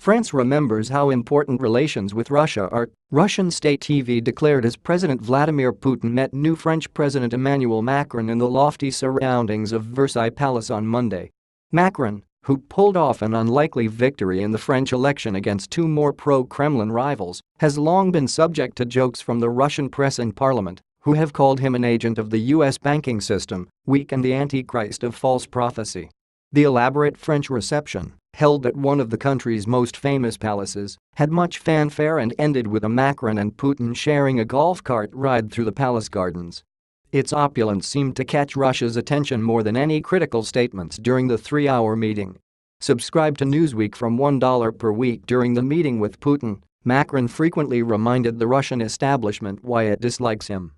France remembers how important relations with Russia are, Russian state TV declared as President Vladimir Putin met new French President Emmanuel Macron in the lofty surroundings of Versailles Palace on Monday. Macron, who pulled off an unlikely victory in the French election against two more pro-Kremlin rivals, has long been subject to jokes from the Russian press and parliament, who have called him an agent of the U.S. banking system, weak and the antichrist of false prophecy. The elaborate French reception, held at one of the country's most famous palaces, had much fanfare and ended with a Macron and Putin sharing a golf cart ride through the palace gardens. Its opulence seemed to catch Russia's attention more than any critical statements during the 3-hour meeting. Subscribe to Newsweek from $1 per week. During the meeting with Putin, Macron frequently reminded the Russian establishment why it dislikes him.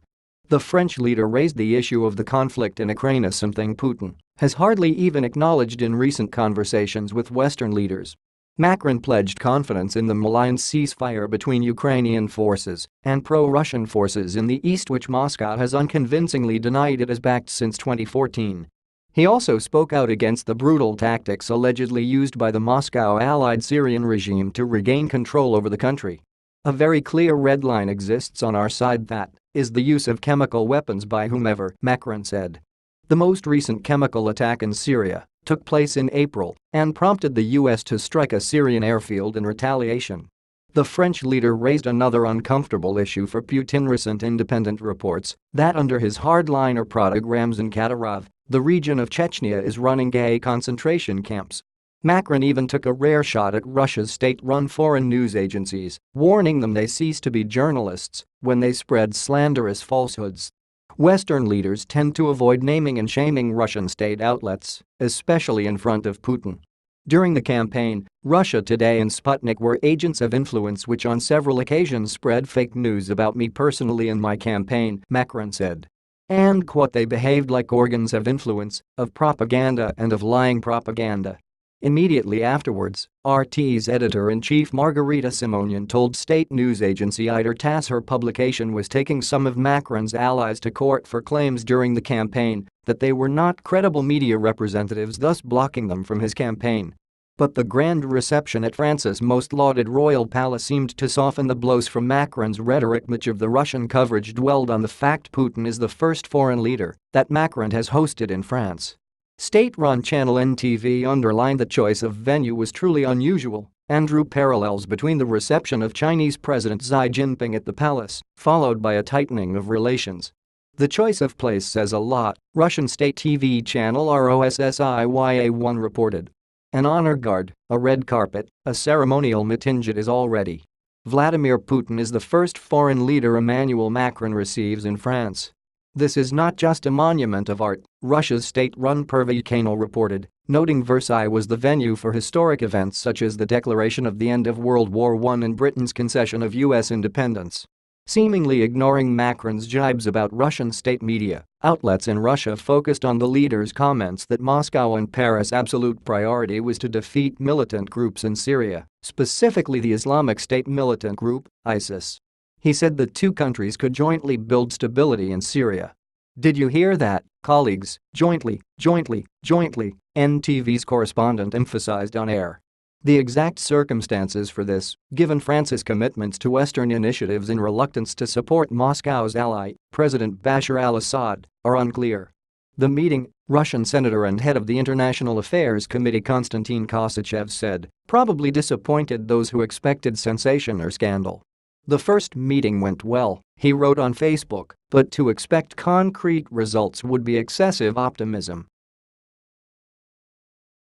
The French leader raised the issue of the conflict in Ukraine, something Putin has hardly even acknowledged in recent conversations with Western leaders. Macron pledged confidence in the maligned ceasefire between Ukrainian forces and pro-Russian forces in the east, which Moscow has unconvincingly denied it has backed since 2014. He also spoke out against the brutal tactics allegedly used by the Moscow-allied Syrian regime to regain control over the country. "A very clear red line exists on our side, that is the use of chemical weapons by whomever," Macron said. The most recent chemical attack in Syria took place in April and prompted the U.S. to strike a Syrian airfield in retaliation. The French leader raised another uncomfortable issue for Putin. Recent independent reports that under his hardliner product Ramzan Kadyrov, the region of Chechnya is running gay concentration camps. Macron even took a rare shot at Russia's state-run foreign news agencies, warning them they cease to be journalists when they spread slanderous falsehoods. Western leaders tend to avoid naming and shaming Russian state outlets, especially in front of Putin. During the campaign, Russia Today and Sputnik were agents of influence which on several occasions spread fake news about me personally and my campaign, Macron said. And quote, "They behaved like organs of influence, of propaganda and of lying propaganda." Immediately afterwards, RT's editor-in-chief Margarita Simonian told state news agency ITER TASS her publication was taking some of Macron's allies to court for claims during the campaign that they were not credible media representatives, thus blocking them from his campaign. But the grand reception at France's most lauded royal palace seemed to soften the blows from Macron's rhetoric. Much of the Russian coverage dwelled on the fact Putin is the first foreign leader that Macron has hosted in France. State-run channel NTV underlined the choice of venue was truly unusual and drew parallels between the reception of Chinese President Xi Jinping at the palace, followed by a tightening of relations. The choice of place says a lot, Russian state TV channel ROSSIYA1 reported. An honor guard, a red carpet, a ceremonial mitingit is all ready. Vladimir Putin is the first foreign leader Emmanuel Macron receives in France. This is not just a monument of art, Russia's state-run Pervykano reported, noting Versailles was the venue for historic events such as the declaration of the end of World War I and Britain's concession of U.S. independence. Seemingly ignoring Macron's jibes about Russian state media, outlets in Russia focused on the leader's comments that Moscow and Paris' absolute priority was to defeat militant groups in Syria, specifically the Islamic State militant group, ISIS. He said the two countries could jointly build stability in Syria. "Did you hear that, colleagues? Jointly, NTV's correspondent emphasized on air. The exact circumstances for this, given France's commitments to Western initiatives and reluctance to support Moscow's ally, President Bashar al-Assad, are unclear." The meeting, Russian senator and head of the International Affairs Committee Konstantin Kosachev said, probably disappointed those who expected sensation or scandal. "The first meeting went well," he wrote on Facebook, "but to expect concrete results would be excessive optimism."